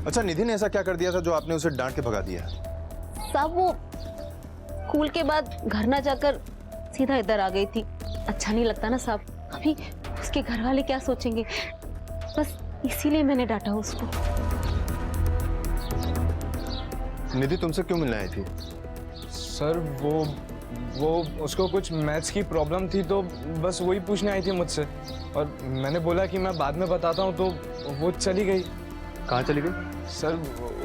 अच्छा, निधि ने ऐसा क्या कर दिया था जो आपने उसे डांट के भगा दिया? साहब वो स्कूल के बाद घर ना जाकर सीधा इधर आ गई थी। अच्छा नहीं लगता ना साहब, अभी उसके घर वाले क्या सोचेंगे, बस इसीलिए मैंने डांटा उसको। निधि तुमसे क्यों मिलने आई थी? सर वो उसको कुछ मैथ्स की प्रॉब्लम थी तो बस वही पूछने आई थी मुझसे, और मैंने बोला कि मैं बाद में बताता हूँ, तो वो चली गई। कहाँ चली गई? सर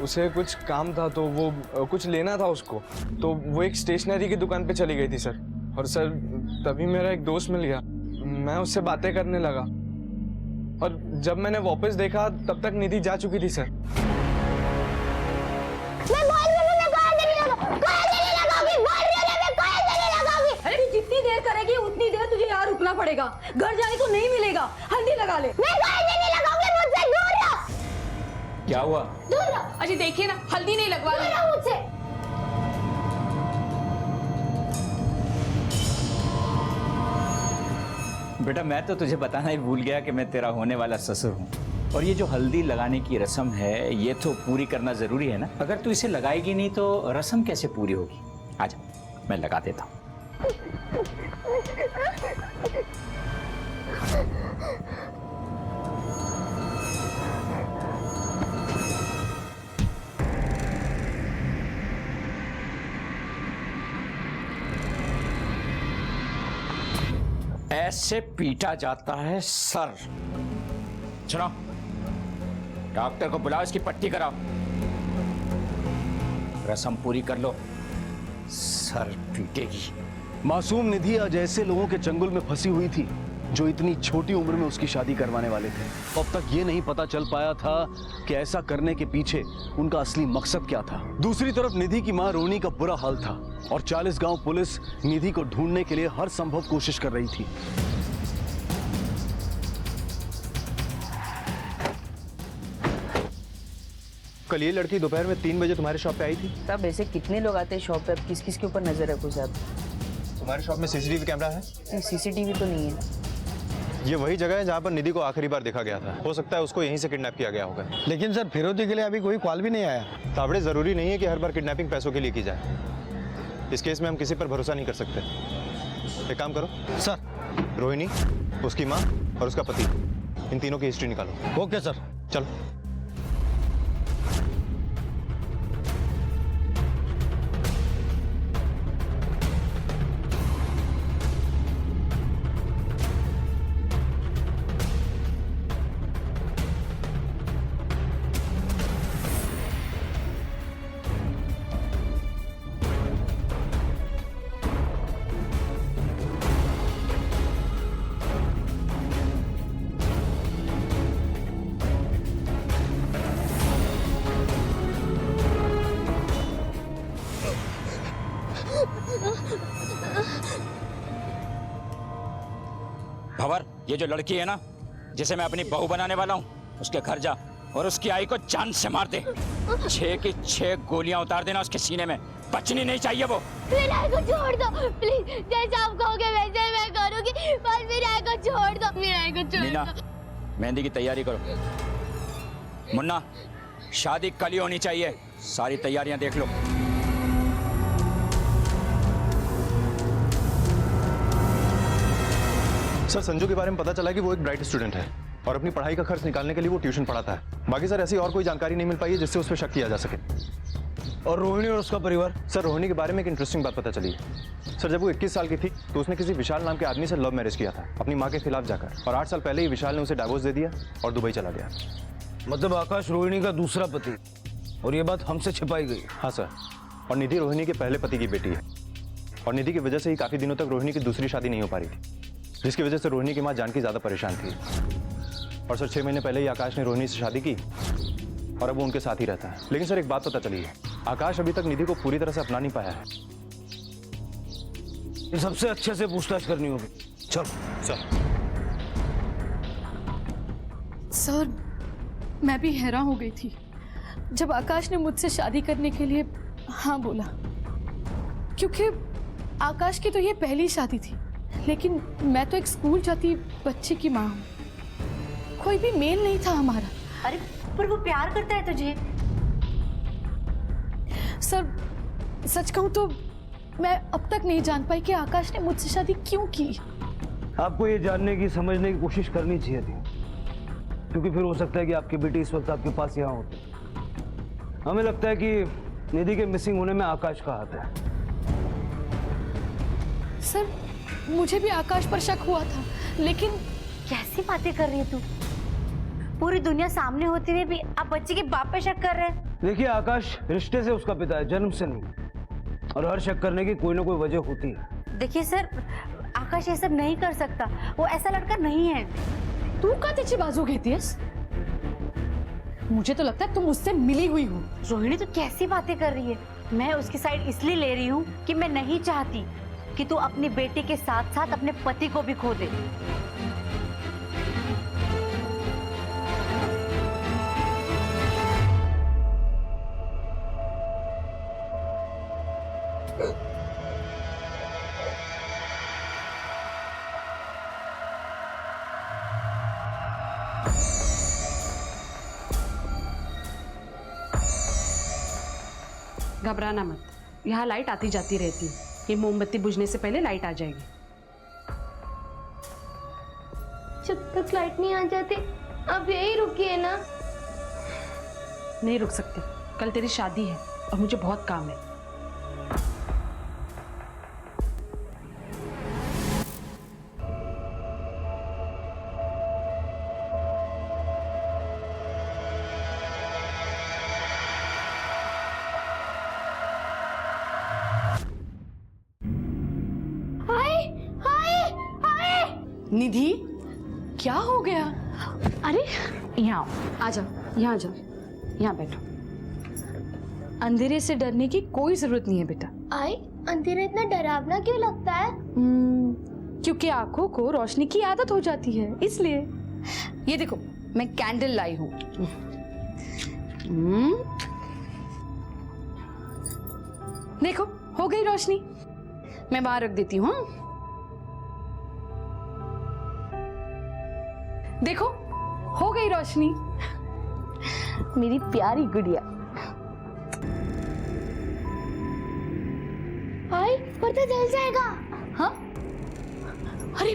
उसे कुछ काम था तो वो कुछ लेना था उसको, तो वो एक स्टेशनरी की दुकान पे चली गई थी सर। और सर तभी मेरा एक दोस्त मिल गया, मैं उससे बातें करने लगा, और जब मैंने वापस देखा तब तक निधि जा चुकी थी सर। जितनी देर करेगी उतनी देर तुझे यहाँ रुकना पड़ेगा। घर जाने को नहीं मिलेगा, हल्दी लगा ले। मैं हल्दी नहीं लगाऊंगी, मुझसे दूर रहो। क्या हुआ? दूर रहो। अजी देखिए ना, हल्दी नहीं लगवा रही। दूर रहो मुझसे। बेटा मैं तो तुझे बताना ही भूल गया कि मैं तेरा होने वाला ससुर हूँ, और ये जो हल्दी लगाने की रस्म है ये तो पूरी करना जरूरी है ना। अगर तू इसे लगाएगी नहीं तो रस्म कैसे पूरी होगी? आजा मैं लगा देता हूँ। ऐसे पीटा जाता है सर। सुनो, डॉक्टर को बुलाओ, इसकी पट्टी कराओ, रस्म पूरी कर लो, सर पीटेगी। मासूम निधि आज ऐसे लोगों के चंगुल में फंसी हुई थी जो इतनी छोटी उम्र में उसकी शादी करवाने वाले थे। अब तक ये नहीं पता चल पाया था कि ऐसा करने के पीछे उनका असली मकसद क्या था। दूसरी तरफ निधि की मां रोहिणी का बुरा हाल था और 40 गांव पुलिस निधि को ढूंढने के लिए हर संभव कोशिश कर रही थी। कल ये लड़की दोपहर में 3 बजे तुम्हारे शॉप पे आई थी? साहब ऐसे कितने लोग आते हैं शॉप पे, अब किस किस के ऊपर नजर रखो साहब? तुम्हारे शॉप में सीसीटीवी कैमरा है? नहीं, सीसीटीवी तो नहीं है। ये वही जगह है जहाँ पर निधि को आखिरी बार देखा गया था। हो सकता है उसको यहीं से किडनैप किया गया होगा। लेकिन सर फिरौती के लिए अभी कोई कॉल भी नहीं आया। ताबड़े, जरूरी नहीं है कि हर बार किडनैपिंग पैसों के लिए की जाए। इस केस में हम किसी पर भरोसा नहीं कर सकते। एक काम करो सर, रोहिणी, उसकी माँ और उसका पति, इन तीनों की हिस्ट्री निकालो। Okay sir. चलो। भंवर, ये जो लड़की है ना जिसे मैं अपनी बहू बनाने वाला हूँ, उसके घर जा और उसकी आई को जान से मार दे। 6 की 6 गोलियां उतार देना उसके सीने में, बचनी नहीं चाहिए वो। मेरी आई को छोड़ दो प्लीज, जैसा आप कहोगे वैसे मैं करूंगी, बस मेरी आई को छोड़ दो, मेरी आई को छोड़ मीना, दो। मेहंदी की तैयारी करो। मुन्ना, शादी कल ही होनी चाहिए, सारी तैयारियां देख लो। सर, संजू के बारे में पता चला कि वो एक ब्राइट स्टूडेंट है और अपनी पढ़ाई का खर्च निकालने के लिए वो ट्यूशन पढ़ाता है। बाकी सर ऐसी और कोई जानकारी नहीं मिल पाई है जिससे उस पर शक किया जा सके। और रोहिणी और उसका परिवार? सर, रोहिणी के बारे में एक इंटरेस्टिंग बात पता चली है। सर, जब वो 21 साल की थी तो उसने किसी विशाल नाम के आदमी से लव मैरिज किया था अपनी माँ के खिलाफ जाकर, और 8 साल पहले ही विशाल ने उसे डाइवोर्स दे दिया और दुबई चला गया। मतलब आकाश रोहिणी का दूसरा पति, और ये बात हमसे छिपाई गई? हाँ सर, और निधि रोहिणी के पहले पति की बेटी है, और निधि की वजह से ही काफी दिनों तक रोहिणी की दूसरी शादी नहीं हो पा रही थी, जिसकी वजह से रोहिणी की माँ जानकी ज्यादा परेशान थी। और सर 6 महीने पहले ही आकाश ने रोहिणी से शादी की और अब वो उनके साथ ही रहता है। लेकिन सर एक बात पता चली है, आकाश अभी तक निधि को पूरी तरह से अपना नहीं पाया है। ये सबसे अच्छे से पूछताछ करनी होगी। चलो सर। सर, मैं भी हैरान हो गई थी जब आकाश ने मुझसे शादी करने के लिए हाँ बोला, क्योंकि आकाश की तो ये पहली शादी थी, लेकिन मैं तो एक स्कूल जाती बच्चे की माँ हूँ, कोई भी मेल नहीं था हमारा। अरे पर वो प्यार करता है तुझे, सर सच कहूँ तो मैं अब तक नहीं जान पाई कि आकाश ने मुझसे शादी क्यों की। आपको ये जानने की समझने की कोशिश करनी चाहिए थी, क्योंकि फिर हो सकता है कि आपकी बेटी इस वक्त आपके पास यहाँ होती। हमें लगता है कि निधि के मिसिंग होने में आकाश का हाथ है। सर मुझे भी आकाश पर शक हुआ था, लेकिन कैसी बातें कर रही है तू? पूरी दुनिया सामने होती हुई भी आप बच्चे के बाप पे शक कर रहे हैं। देखिए, आकाश रिश्ते से उसका पिता है, जन्म से नहीं, और हर शक करने की कोई ना कोई वजह होती है। देखिए सर, आकाश ये सब नहीं कर सकता, वो ऐसा लड़का नहीं है। तू का तिरछी बाजू कहती है? मुझे तो लगता है तुम उससे मिली हुई हो। रोहिणी तो कैसी बातें कर रही है? मैं उसकी साइड इसलिए ले रही हूँ कि मैं नहीं चाहती कि तू अपनी बेटी के साथ साथ अपने पति को भी खो दे। घबराना मत, यहाँ लाइट आती जाती रहती है। ये मोमबत्ती बुझने से पहले लाइट आ जाएगी। जब तक लाइट नहीं आ जाती अब यही रुकिए ना। नहीं रुक सकती, कल तेरी शादी है और मुझे बहुत काम है। निधि, क्या हो गया? अरे यहाँ आ जाओ, यहाँ आ जाओ, यहाँ बैठो। अंधेरे से डरने की कोई जरूरत नहीं है बेटा। आई, अंधेरा इतना डरावना क्यों लगता है? क्योंकि आंखों को रोशनी की आदत हो जाती है, इसलिए। ये देखो, मैं कैंडल लाई हूँ। देखो, हो गई रोशनी। मैं बाहर रख देती हूँ। देखो, हो गई रोशनी। मेरी प्यारी गुड़िया। आई, पर्दा जल जाएगा। हाँ? अरे,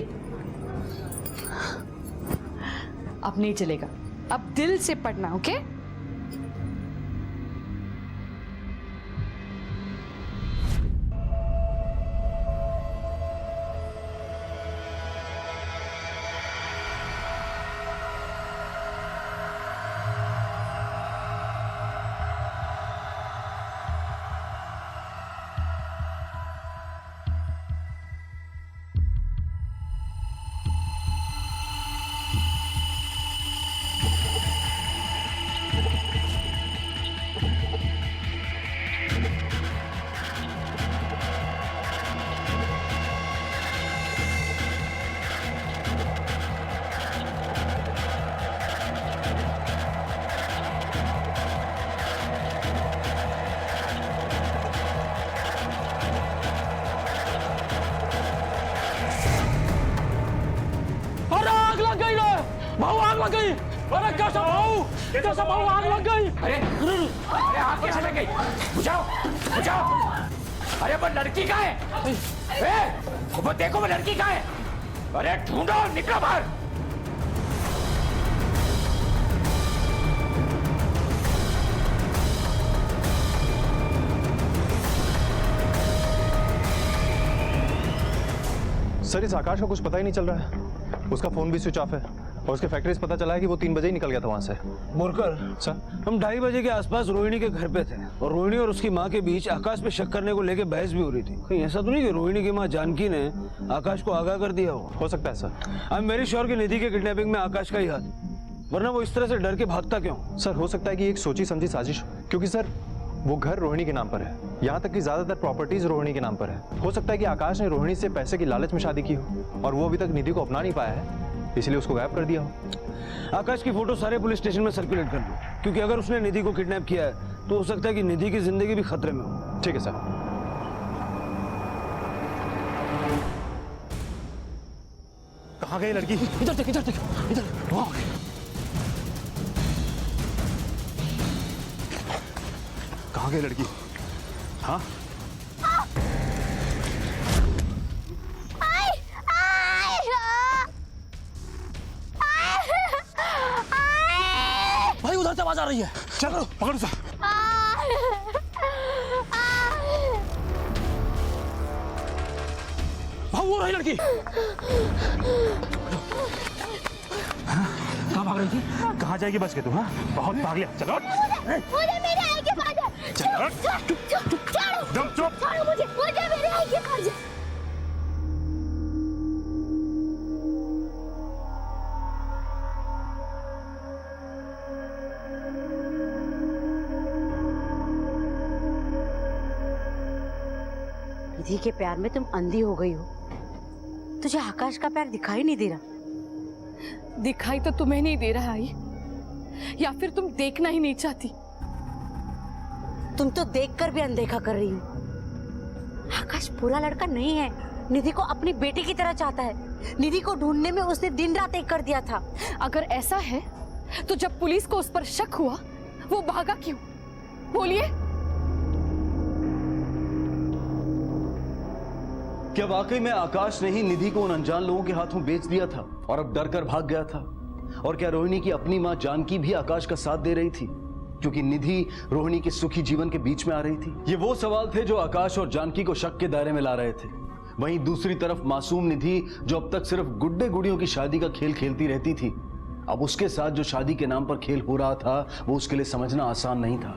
अब नहीं चलेगा। अब दिल से पढ़ना, ओके? भाऊ आग लग गई। अरे कैसा भाऊ, कैसा भाऊ आग लग गई। अरे अरे आग कैसे लग गई? बुझाओ बुझाओ। अरे वो लड़की कहाँ है? वो देखो, वो लड़की कहाँ है? अरे ढूंढो, निकलो बाहर। सर, इस आकाश का कुछ पता ही नहीं चल रहा है। उसका फोन भी स्विच ऑफ है और उसके फैक्ट्री से पता चला है कि वो 3 बजे ही निकल गया था वहां से। मुरकर सर, हम 2:30 बजे के आसपास रोहिणी के घर पे थे और रोहिणी और उसकी माँ के बीच आकाश पे शक करने को लेके बहस भी हो रही थी। कहीं ऐसा तो नहीं कि रोहिणी की माँ जानकी ने आकाश को आगाह कर दिया हो सकता है sir. I am very sure कि निधि के किडनैपिंग में आकाश का ही हाथ, वरना वो इस तरह से डर के भागता क्यों? सर, हो सकता है कि एक सोची समझी साजिश, क्योंकि सर वो घर रोहिणी के नाम पर है, यहाँ तक कि ज्यादातर प्रॉपर्टीज रोहिणी के नाम पर है। हो सकता है कि आकाश ने रोहिणी से पैसे की लालच में शादी की हो और वो अभी तक निधि को अपना नहीं पाया है, इसलिए उसको गायब कर दिया हो। आकाश की फोटो सारे पुलिस स्टेशन में सर्कुलेट कर दो, क्योंकि अगर उसने निधि को किडनैप किया है तो हो सकता है कि निधि की जिंदगी भी खतरे में हो। ठीक है सर। कहाँ गई लड़की? इधर देख, इधर देख, इधर। वहाँ कहाँ गई लड़की? हाँ? भाई उधर से आवाज आ रही है, चल करो, पकड़ उसे। भाग, वो रही लड़की। कहाँ भाग रही थी? कहाँ जाएगी बच के तू? हाँ, बहुत भाग लिया। चलो मुझे मेरे आई के पास चलो, चुप। मुझे मेरे आई के पास निधि के प्यार में तुम अंधी हो गई हो। तुझे आकाश का प्यार दिखाई नहीं दे रहा? दिखाई तो तुम्हें नहीं दे रहा आई, या फिर तुम देखना ही नहीं चाहती? तुम तो देखकर भी अनदेखा कर रही हो। आकाश बुरा लड़का नहीं है, निधि को अपनी बेटी की तरह चाहता है। निधि को ढूंढने में उसने दिन रात एक कर दिया था। अगर ऐसा है तो जब पुलिस को उस पर शक हुआ वो भागा क्यों? बोलिए। क्या वाकई में आकाश ने ही निधि को उन अनजान लोगों के हाथों बेच दिया था और अब डर कर भाग गया था? और क्या रोहिणी की अपनी मां जानकी भी आकाश का साथ दे रही थी क्योंकि निधि रोहिणी के सुखी जीवन के बीच में आ रही थी? ये वो सवाल थे जो आकाश और जानकी को शक के दायरे में ला रहे थे। वहीं दूसरी तरफ मासूम निधि, जो अब तक सिर्फ गुड्डे गुड़ियों की शादी का खेल खेलती रहती थी, अब उसके साथ जो शादी के नाम पर खेल हो रहा था वो उसके लिए समझना आसान नहीं था।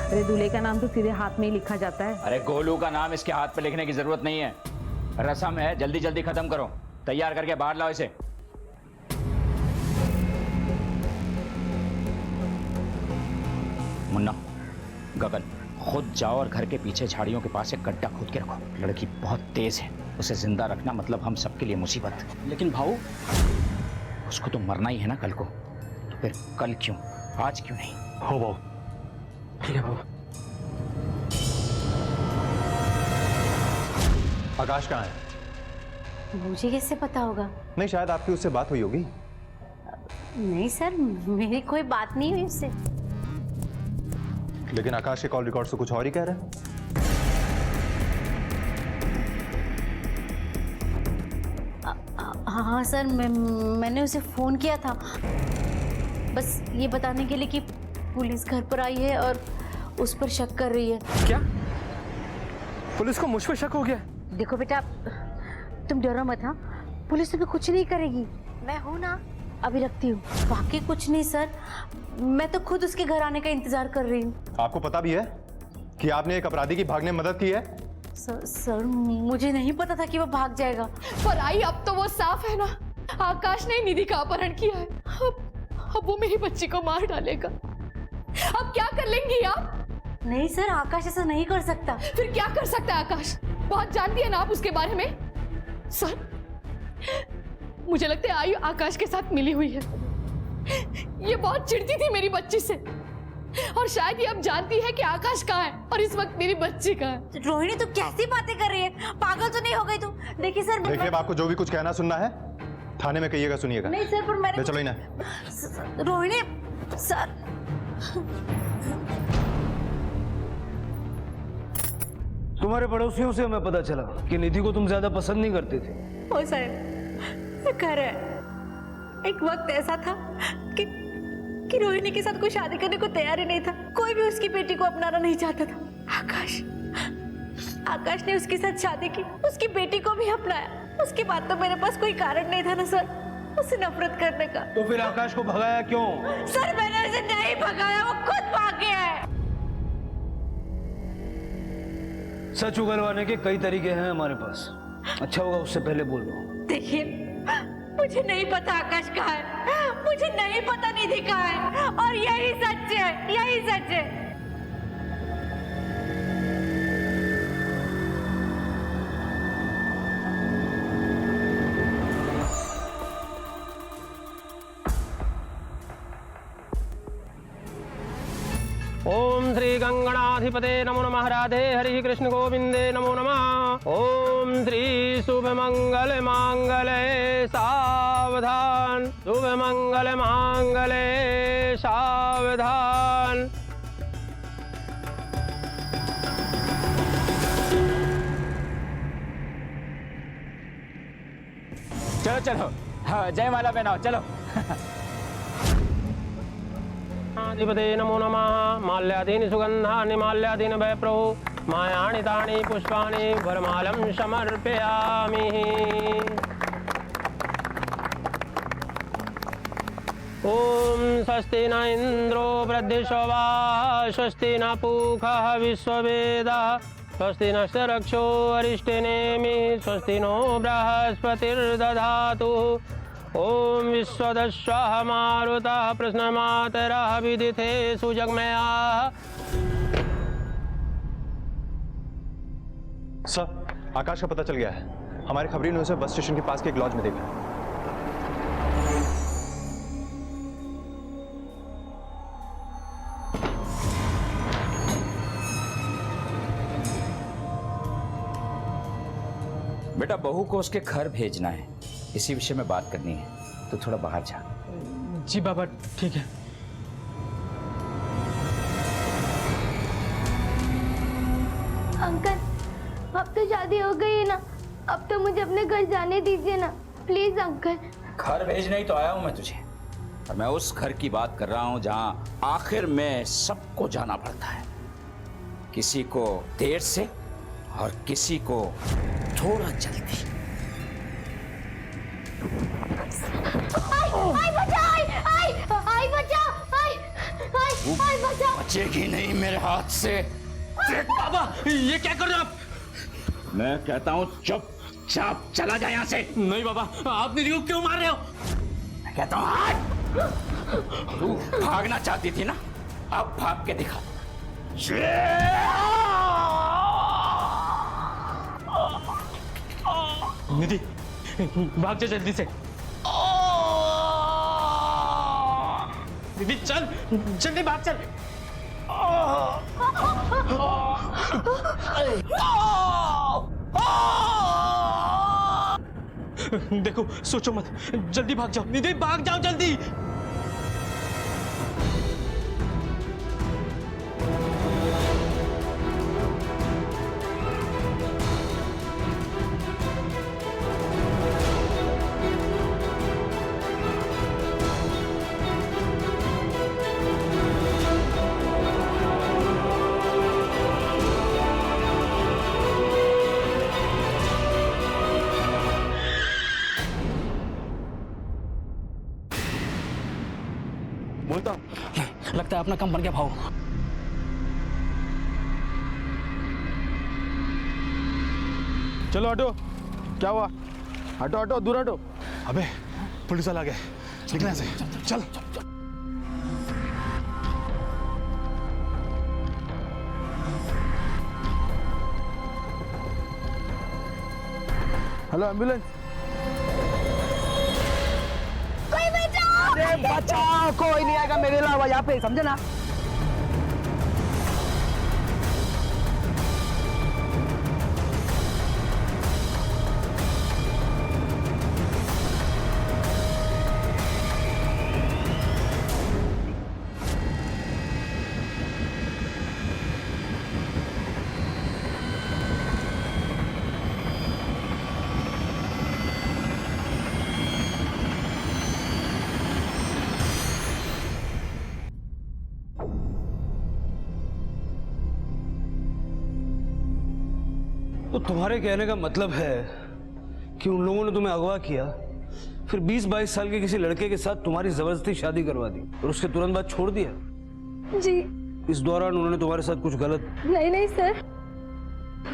अरे दूल्हे का नाम तो सीधे हाथ में ही लिखा जाता है। अरे गोलू का नाम इसके हाथ पे लिखने की जरूरत नहीं है, रस्म है, जल्दी जल्दी खत्म करो। तैयार करके बाहर लाओ इसे। मुन्ना, गगन, खुद जाओ और घर के पीछे झाड़ियों के पास एक गड्ढा खोद के रखो। लड़की बहुत तेज है, उसे जिंदा रखना मतलब हम सबके लिए मुसीबत। लेकिन भाऊ, उसको तो मरना ही है ना कल को, तो फिर कल क्यों, आज क्यों नहीं? हो बाबू, ठीक है बाबू। आकाश कहाँ है? मुझे कैसे पता होगा? नहीं, शायद आपकी उससे बात हुई होगी। नहीं सर, मेरी कोई बात नहीं हुई उससे। लेकिन आकाश के कॉल रिकॉर्ड से कुछ और ही कह रहे हैं। हाँ सर, मैंने उसे फोन किया था बस ये बताने के लिए कि पुलिस घर पर आई है और उस पर शक कर रही है। क्या? पुलिस को मुझ पर शक हो गया? देखो बेटा, तुम डरो मत। हाँ, पुलिस तुम्हें कुछ नहीं करेगी, मैं हूं ना। अभी रखती हूँ। बाकी कुछ नहीं सर, मैं तो खुद उसके घर आने का इंतजार कर रही हूँ। आपको पता भी है कि आपने एक अपराधी की भागने में मदद की है? सर मुझे नहीं पता था कि वो भाग जाएगा। पर आई, अब तो वो साफ है ना, आकाश ने निधि का अपहरण किया है। अब वो मेरी बच्ची को मार डालेगा। अब क्या कर लेंगी आप? नहीं सर, आकाश ऐसा नहीं कर सकता। फिर क्या कर सकता है आकाश? बहुत जानती है ना आप उसके बारे में। सर, मुझे लगता है आयु आकाश के साथ मिली हुई है। ये बहुत चिढ़ती थी मेरी बच्ची से, और शायद ये अब जानती है कि आकाश कहाँ है और इस वक्त मेरी बच्ची कहाँ है। रोहिणी, तू कैसी बातें कर रही है? पागल तो नहीं हो गई तू? देखिए सर, देखिए, आपको जो भी कुछ कहना सुनना है थाने में कहिएगा, सुनिएगा। नहीं सर, पर मैंने चलो ही ना। रोहिणी सर, तुम्हारे पड़ोसियों से हमें पता चला कि निधि को तुम ज्यादा पसंद नहीं करते थे। हो सर, कर है। एक वक्त ऐसा था कि रोहिणी के साथ कोई शादी करने को तैयार ही नहीं था। कोई भी उसकी बेटी को अपनाना नहीं चाहता था। आकाश ने उसके साथ शादी की, उसकी बेटी को भी अपनाया। उसके बाद तो मेरे पास कोई कारण नहीं था ना सर, उससे नफरत करने का। तो फिर आकाश को भगाया क्यों? सर, मैंने उसे नहीं भगाया, वो खुद भाग गया है। सच उगलवाने के कई तरीके हैं हमारे पास। अच्छा होगा उससे पहले बोल दो। देखिए, मुझे नहीं पता आकाश कहाँ है, मुझे नहीं पता निधि कहाँ है, और यही सच है, यही सच है। ओम श्री गंगा गणाधिपते नमो नमः। राधे हरि कृष्ण गोविंदे नमो नमः। ओम श्री शुभ मंगल मांगल्ये सावधान, शुभ मंगल मांगल्ये सावधान। चलो चलो, हाँ, जय माला पहनाओ, चलो। अधिपते नमो नमः। माल्यादीनि सुगंधानि माल्यादीनि वैप्रभु मायानि तानि पुष्पाणि वरमालं समर्पयामि। ओम स्वस्ति न इंद्रो वृद्धिश्वा, स्वस्ति न पूषः विश्ववेदः, स्वस्ति नस्य रक्षो अरिष्टनेमि, स्वस्ति नो बृहस्पतिर्दधातु। ओम विश्वदस्वः मारुतः प्रश्नमातरः विदिते सुजग्मया। सर, आकाश का पता चल गया है। हमारे खबरी ने उसे बस स्टेशन के पास के एक लॉज में देखा। बेटा, बहू को उसके घर भेजना है, इसी विषय में बात करनी है, तो थोड़ा बाहर जा। जी बाबा, ठीक है। अंकल, अब तो शादी हो गई है ना, अब तो मुझे अपने घर जाने दीजिए ना, प्लीज अंकल। घर भेजने ही तो आया हूं मैं तुझे, और मैं उस घर की बात कर रहा हूं जहां आखिर में सबको जाना पड़ता है। किसी को देर से और किसी को थोड़ा जल्दी। बचेगी नहीं मेरे हाथ से। बाबा, ये क्या कर रहे हैं आप? मैं कहता हूं चुपचाप चला जा यहां से। नहीं बाबा, आप निधि को क्यों मार रहे हो? मैं कहता हूं हट। तू भागना चाहती थी ना, अब भाग के दिखा। निधि, भाग जा जल्दी से। निधि चल, जल्दी भाग चल। देखो, सोचो मत, जल्दी भाग जाओ। निधि भाग जाओ जल्दी। बोलता हूं, लगता है अपना काम बन गया भाव। चलो हटो। क्या हुआ? हटो हटो, दूर हटो। अबे, पुलिस वाला आ गया, निकल यहाँ से। चल। Hello, ambulance. कोई बचाओ! अरे बचाओ, कोई नहीं आएगा मेरे अलावा यहाँ पे, समझे ना। तो तुम्हारे कहने का मतलब है कि उन लोगों ने तुम्हें अगवा किया, फिर 20-22 साल के किसी लड़के के साथ तुम्हारी जबरदस्ती शादी करवा दी और उसके तुरंत बाद छोड़ दिया? जी। इस दौरान उन्होंने तुम्हारे साथ कुछ गलत? नहीं नहीं सर,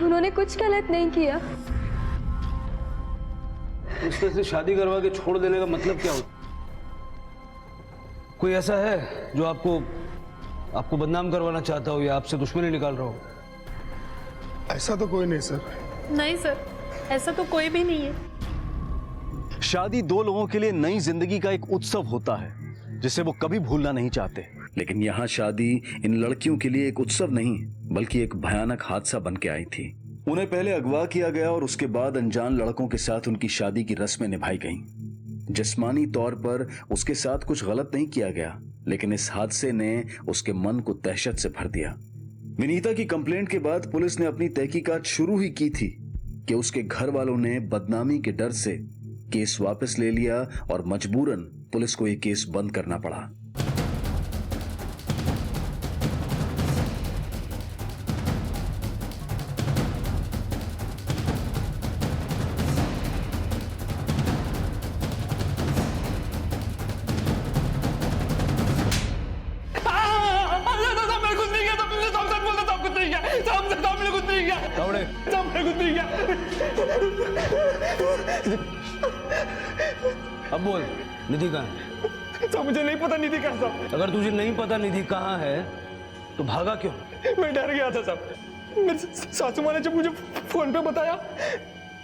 उन्होंने कुछ गलत नहीं किया। इस तरह से शादी करवा के छोड़ देने का मतलब क्या होता? कोई ऐसा है जो आपको बदनाम करवाना चाहता हो या आपसे दुश्मनी निकाल रहा हो? ऐसा तो कोई नहीं सर। नहीं सर, ऐसा तो कोई भी नहीं है। शादी दो लोगों के लिए नई जिंदगी का एक उत्सव होता है जिसे वो कभी भूलना नहीं चाहते। लेकिन यहाँ शादी इन लड़कियों के लिए एक उत्सव नहीं बल्कि एक भयानक हादसा बन के आई थी। उन्हें पहले अगवा किया गया और उसके बाद अनजान लड़कों के साथ उनकी शादी की रस्में निभाई गईं। जिस्मानी तौर पर उसके साथ कुछ गलत नहीं किया गया, लेकिन इस हादसे ने उसके मन को दहशत से भर दिया। विनीता की कंप्लेंट के बाद पुलिस ने अपनी तहकीकात शुरू ही की थी कि उसके घर वालों ने बदनामी के डर से केस वापस ले लिया और मजबूरन पुलिस को यह केस बंद करना पड़ा। अब बोल, निधि कहाँ है? साहब मुझे नहीं पता निधि कहाँ साहब। अगर तुझे नहीं पता निधि कहाँ है तो भागा क्यों? मैं डर गया था साहब। मेरी सासू माँ ने जब मुझे फोन पे बताया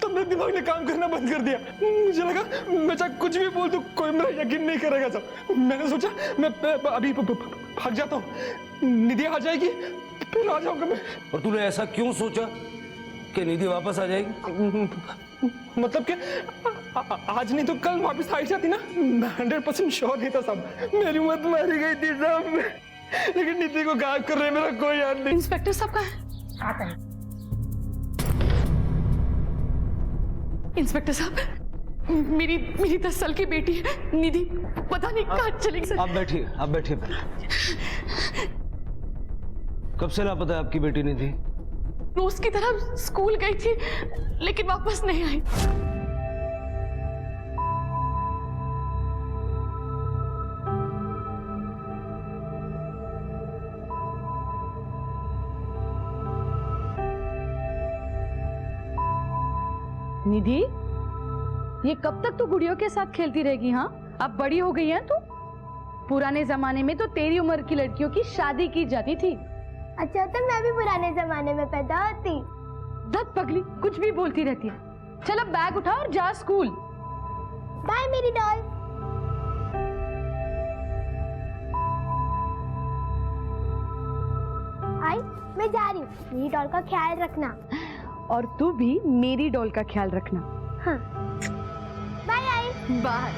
तब मेरे दिमाग ने काम करना बंद कर दिया। मुझे लगा मैं चाहे कुछ भी बोल दूं कोई मेरा यकीन नहीं करेगा साहब। मैंने सोचा मैं अभी भाग जाता हूँ, निधि आ जाएगी फिर आ जाऊंगा मैं। और तूने ऐसा क्यों सोचा कि निधि वापस आ जाएगी? मतलब कि आज नहीं तो कल वापस आ ही जाती ना। मैं 100% श्योर नहीं था साहब। मेरी मत मारी गई थी साहब, लेकिन निधि को गायब कर रहे मेरा कोई याद नहीं। इंस्पेक्टर साहब कहाँ है? आता है। इंस्पेक्टर साहब, मेरी 10 साल की बेटी है निधि, पता नहीं कहाँ चली गई। आप बैठिए, आप बैठिए। कब से लापता है आपकी बेटी निधि? रोज की तरह स्कूल गई थी लेकिन वापस नहीं आई। निधि, ये कब तक तू गुड़ियों के साथ खेलती रहेगी? हाँ, अब बड़ी हो गई है तू। पुराने जमाने में तो तेरी उम्र की लड़कियों की शादी की जाती थी। अच्छा तो मैं भी पुराने जमाने में पैदा होती। दत पगली, कुछ भी बोलती रहती है। चल अब बैग उठा और जा स्कूल। बाय मेरी डॉल। आई, मैं जा रही हूँ, मेरी डॉल का ख्याल रखना। और तू भी मेरी डॉल का ख्याल रखना। हाँ, बाय आई। बाय।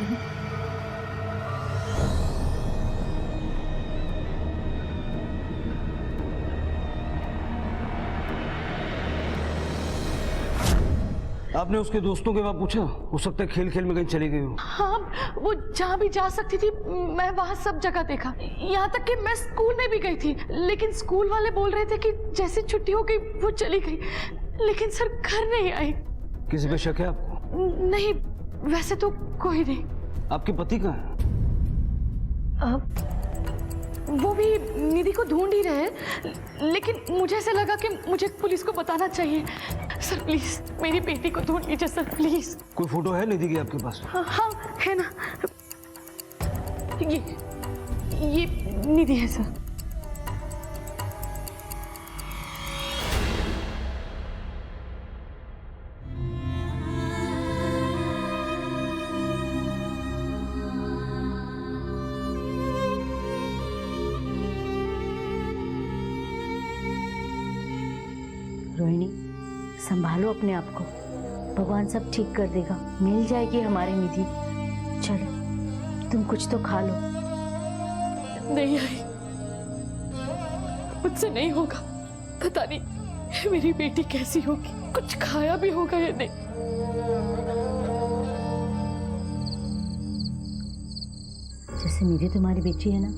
आपने उसके दोस्तों के बाद पूछा? हो सकता है खेल खेल में कहीं चली गई हो। हाँ, वो जहाँ भी जा सकती थी मैं वहाँ सब जगह देखा, यहाँ तक कि मैं स्कूल में भी गई थी, लेकिन स्कूल वाले बोल रहे थे कि जैसे छुट्टी हो गई वो चली गई, लेकिन सर घर नहीं आई। किसी पे शक है आपको? नहीं, वैसे तो कोई नहीं। आपके पति कहाँ है? वो भी निधि को ढूंढ ही रहे हैं, लेकिन मुझे ऐसा लगा कि मुझे पुलिस को बताना चाहिए। सर प्लीज मेरी बेटी को ढूंढ लीजिए सर, प्लीज। कोई फोटो है निधि की आपके पास? हाँ है ना, ये निधि है सर। रोहिणी, संभालो अपने आप को, भगवान सब ठीक कर देगा, मिल जाएगी हमारी निधि। चलो तुम कुछ तो खा लो। नहीं आई, मुझसे नहीं होगा। पता नहीं मेरी बेटी कैसी होगी, कुछ खाया भी होगा या नहीं। जैसे निधि तुम्हारी बेटी है ना,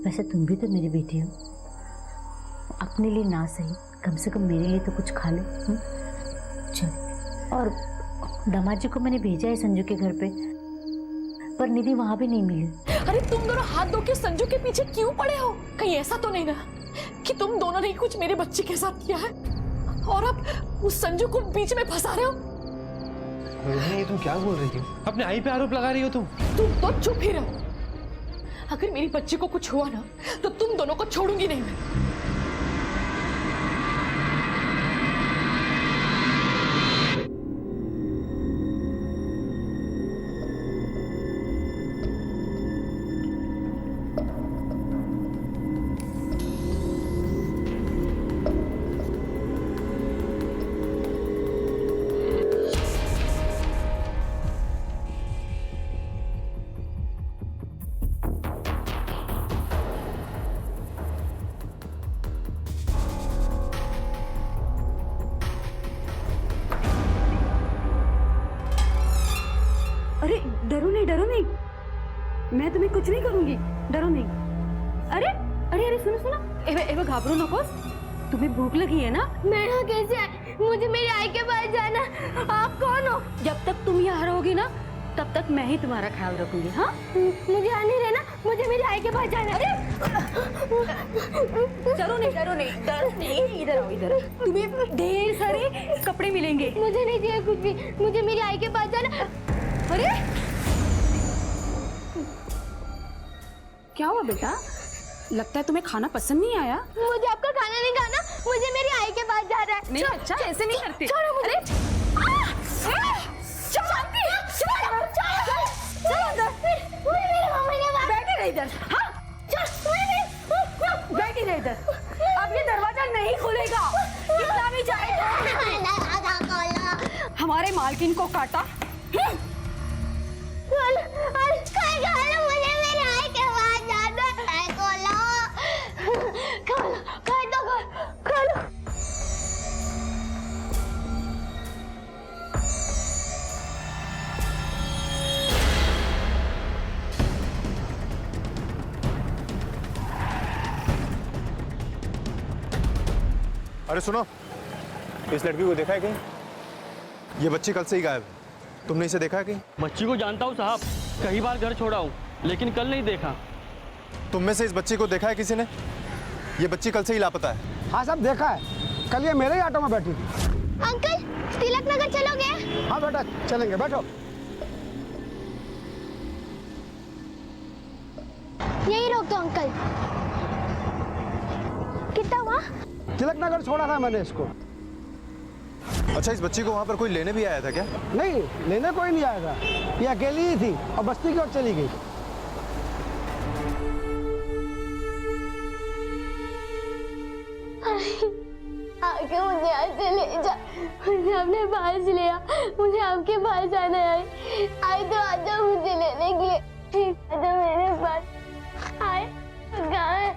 वैसे तुम भी तो मेरी बेटी हो। अपने लिए ना सही, कम से कम मेरे लिए तो कुछ खा लो। चलो। और दामाद जी को मैंने भेजा है संजू के घर पे, पर निधि वहां भी नहीं मिली। अरे तुम दोनों हाथ धो के संजू के पीछे क्यों पड़े हो? कहीं ऐसा तो नहीं ना कि तुम दोनों ने कुछ मेरे बच्चे के साथ किया है और अब उस संजू को बीच में फंसा रहे हो? रोहिणी, तुम क्या बोल रही थी? अपने आई पे आरोप लगा रही हो तुम तो चुप ही रहो। अगर मेरी बच्ची को कुछ हुआ ना तो तुम दोनों को छोड़ूंगी नहीं मैं। मैं तुम्हें कुछ नहीं करूंगी, डरो नहीं। अरे अरे अरे सुनो सुनो, एवे घाबरो नकोस। तुम्हें भूख लगी है ना? मैं यहाँ कैसे आई? मुझे मेरी आई के पास जाना। आप कौन हो? जब तक तुम यहाँ रहोगी ना तब तक मैं ही तुम्हारा ख्याल रखूंगी। हाँ, मुझे यहाँ नहीं रहना, मुझे मेरी आई के पास जाना। अरे डरो नहीं डरो नहीं डरो नहीं, इधर आओ इधर। तुम्हें ढेर सारे कपड़े मिलेंगे। मुझे नहीं चाहिए कुछ भी, मुझे मेरी आई के पास जाना। अरे क्या हुआ बेटा? लगता है तुम्हें खाना पसंद नहीं आया। मुझे आपका खाना नहीं खाना, मुझे मेरी आई के पास जाना है। नहीं अच्छा ऐसे नहीं करती। छोड़ो मुझे। बैठी रही इधर। हाँ बैठी रही इधर। अब ये दरवाजा नहीं खुलेगा, कितना भी चाहे। हमारे मालकिन को काटा। मुझे मेरी आई के पास जाना है। खोलो। अरे सुनो, इस लड़की को देखा है कहीं? ये बच्ची कल से ही गायब है। तुमने इसे देखा है कहीं? बच्ची को जानता हूँ साहब, कई बार घर छोड़ा हूँ, लेकिन कल नहीं देखा। तुम में से इस बच्ची को देखा है किसी ने? ये बच्ची कल से ही लापता है। हाँ साहब देखा है, कल ये मेरे ही ऑटो में बैठी थी। अंकल तिलक नगर चलोगे? हाँ बेटा चलेंगे, बैठो। यही रोक दो अंकल। कितना हुआ? तिलक नगर छोड़ा था मैंने इसको। अच्छा, इस बच्ची को वहाँ पर कोई लेने भी आया था क्या? नहीं, लेने कोई नहीं आया था, ये अकेली ही थी और बस्ती की ओर चली गई। आके मुझे यहाँ से ले जा, मुझे अपने पास ले आ, मुझे आपके पास जाना है। आई तो आ जाओ मुझे लेने के लिए, आ जाओ मेरे पास। आए कहाँ है?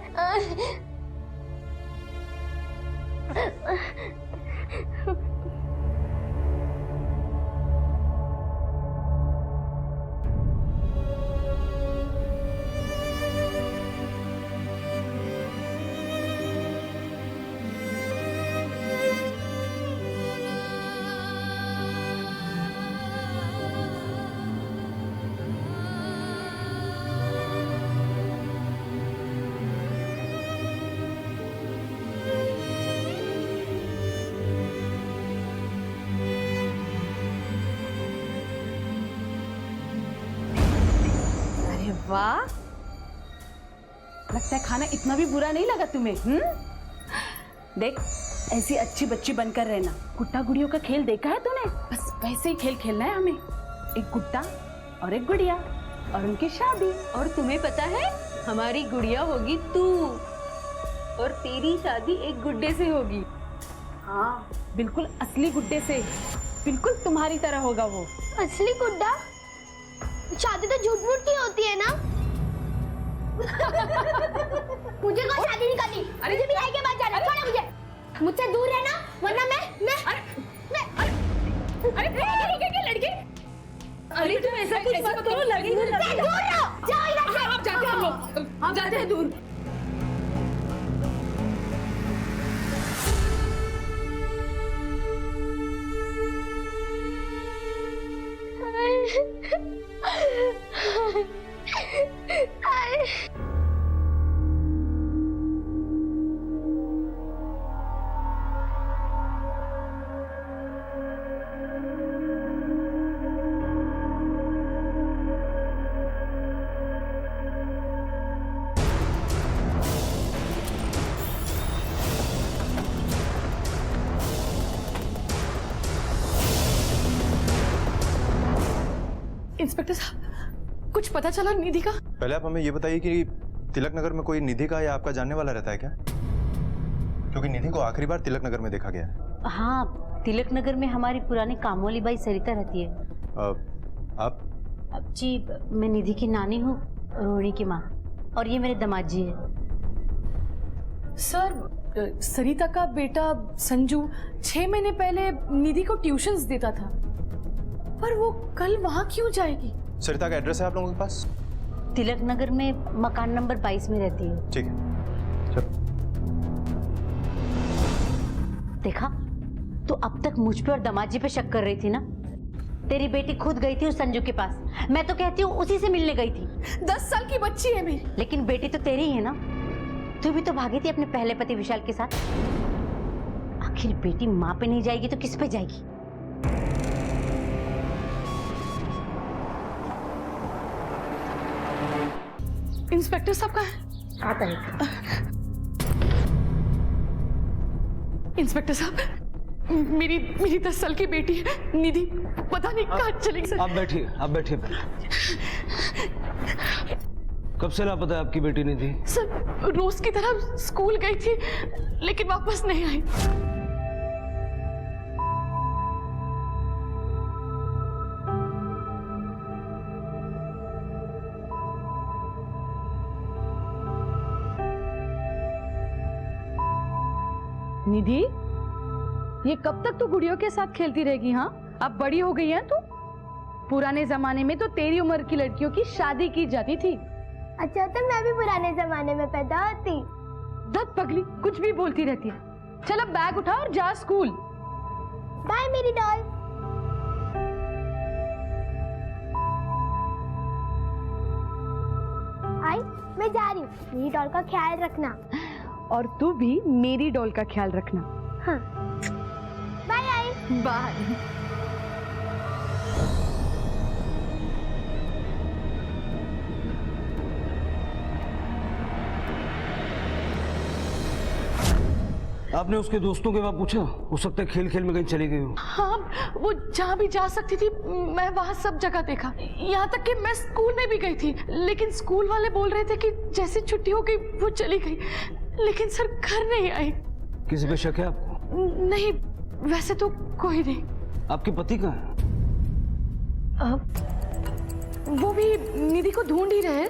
वाह, लगता है खाना इतना भी बुरा नहीं लगा तुम्हें। देख, ऐसी अच्छी बच्ची बनकर रहना। गुड्डा गुड़ियों का खेल देखा है तूने? बस वैसे ही खेल खेलना है हमें। एक गुड्डा और एक गुड़िया और उनकी शादी। और तुम्हें पता है, हमारी गुड़िया होगी तू और तेरी शादी एक गुड्डे से होगी। हाँ, बिल्कुल असली गुड्डे से, बिल्कुल तुम्हारी तरह होगा वो। असली गुड्डा? शादी तो झूठ मूठ की होती है ना? मुझे कोई शादी नहीं करनी। मुझे भी आई के पास जाना। छोड़ो मुझे, मुझसे दूर रहना, वरना मैं लड़के, अरे तुम ऐसा कुछ मत करो, लगेगा। दूर रहो, जाओ इधर से। आप जाते हम लोग, हम जाते हैं दूर। इंस्पेक्टर साहब, कुछ पता चला निधि का? पहले आप हमें ये बताइए कि तिलक नगर में कोई निधि का या आपका जानने वाला रहता है क्या? क्योंकि निधि को आखिरी बार तिलक नगर में देखा गया है। हाँ, तिलक नगर में हमारी पुरानी काम वाली बाई सरिता रहती है। आप? जी, मैं निधि की नानी हूँ, रोहिणी की माँ, और ये मेरे दामाद जी है। सर, सरिता का बेटा संजू 6 महीने पहले निधि को ट्यूशंस देता था, पर वो कल वहाँ क्यों जाएगी? सरिता का एड्रेस है आप लोगों के पास? तिलक नगर में मकान नंबर 22 में रहती हूँ। ठीक है, चलो। देखा, तो अब तक मुझ पे और दामाद जी पे शक कर रही थी ना। तेरी बेटी खुद गई थी उस संजू के पास, मैं तो कहती हूँ उसी से मिलने गई थी। 10 साल की बच्ची है मेरी। लेकिन बेटी तो तेरी ही है ना, तू भी तो भागी थी अपने पहले पति विशाल के साथ। आखिर बेटी माँ पे नहीं जाएगी तो किस पे जाएगी? इंस्पेक्टर साहब कहाँ है? आता है। इंस्पेक्टर साहब, मेरी 10 साल की बेटी है निधि, पता नहीं कहाँ चली गई। आप बैठिए, आप बैठिए। कब से लापता है आपकी बेटी निधि? सर, रोज की तरह स्कूल गई थी लेकिन वापस नहीं आई। निधि, ये कब तक तू गुड़ियों के साथ खेलती रहेगी? हाँ, अब बड़ी हो गई है तू। पुराने जमाने में तो तेरी उम्र की लड़कियों की शादी की जाती थी। अच्छा, तो मैं भी पुराने जमाने में पैदा होती। दत पगली, कुछ भी बोलती रहती है। चल अब बैग उठा और जा स्कूल। बाय मेरी डॉल। आई, मैं जा रही हूँ। मेरी डॉल का ख्याल रखना। और तू भी मेरी डॉल का ख्याल रखना। हाँ, बाय आई। बाय। आपने उसके दोस्तों के बाद पूछा? हो सकता है खेल खेल में कहीं चली गई हो। हाँ, वो जहाँ भी जा सकती थी मैं वहाँ सब जगह देखा, यहाँ तक कि मैं स्कूल में भी गई थी। लेकिन स्कूल वाले बोल रहे थे कि जैसे छुट्टी हो गई वो चली गई, लेकिन सर घर नहीं आई। किसी पे शक है आपको? नहीं, वैसे तो कोई नहीं। आपके पति कहाँ है? वो भी निधि को ढूंढ ही रहे हैं,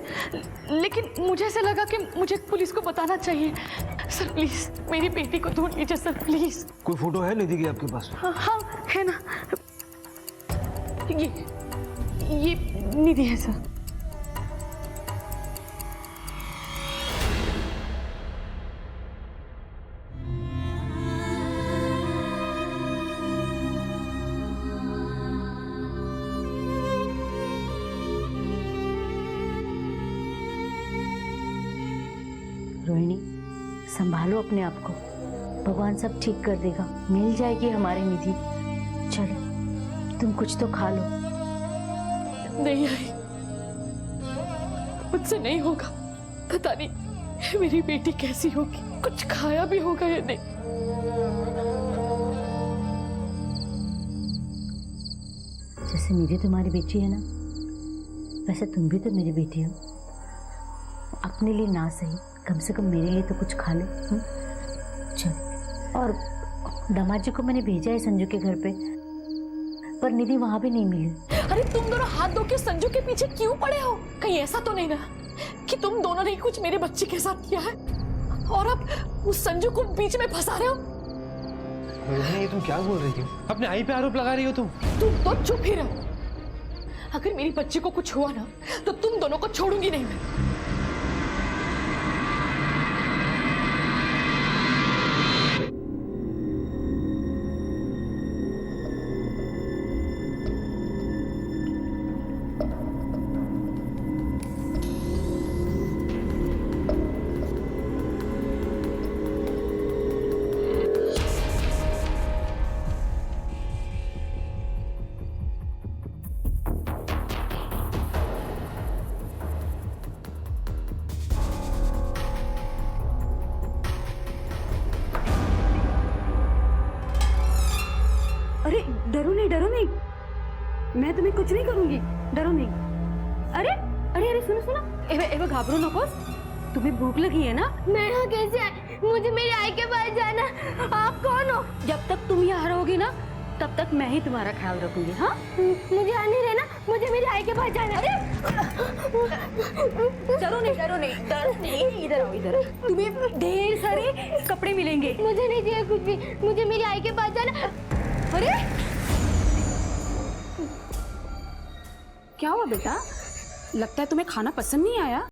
लेकिन मुझे ऐसा लगा कि मुझे पुलिस को बताना चाहिए। सर प्लीज मेरी बेटी को ढूंढ लीजिए सर, प्लीज। कोई फोटो है निधि की आपके पास? हाँ है ना, ये निधि है सर। रोहिणी, संभालो अपने आप को, भगवान सब ठीक कर देगा, मिल जाएगी हमारी निधि। चलो तुम कुछ तो खा लो। नहीं आई, मुझसे नहीं होगा। पता नहीं मेरी बेटी कैसी होगी, कुछ खाया भी होगा या नहीं। जैसे निधि तुम्हारी बेटी है ना, वैसे तुम भी तो मेरी बेटी हो। अपने लिए ना सही, कम से कम मेरे लिए तो कुछ खा लो। चल। और दामाद जी को मैंने भेजा है संजू के घर पे, पर निधि वहां भी नहीं मिली। अरे तुम दोनों हाथ धो के संजू के पीछे क्यों पड़े हो? कहीं ऐसा तो नहीं ना कि तुम दोनों ने कुछ मेरे बच्चे के साथ किया है और अब उस संजू को बीच में फंसा रहे हो? रोहिणी, तुम क्या बोल रही हो? अपने आई पे आरोप लगा रही हो तुम। तुम तो चुप ही रहो। अगर मेरी बच्ची को कुछ हुआ ना तो तुम दोनों को छोड़ूंगी नहीं मैं। अरे डरो नहीं, मैं तुम्हें कुछ नहीं करूंगी, डरो नहीं। अरे अरे अरे सुनो सुनो, एवे घाबरो नको। तुम्हें भूख लगी है ना? मैं यहाँ कैसे आई? मुझे मेरी आई के पास जाना। आप कौन हो? जब तक तुम यहाँ रहोगी ना तब तक मैं ही तुम्हारा ख्याल रखूंगी। हाँ, मुझे यहाँ नहीं रहना, मुझे मेरी आई के पास जाना। अरे डरो नहीं, इधर आओ इधर। तुम्हें ढेर सारे कपड़े मिलेंगे। मुझे नहीं चाहिए कुछ भी, मुझे मेरी आई के पास जाना। अरे क्या हुआ बेटा? लगता है तुम्हें खाना पसंद नहीं आया।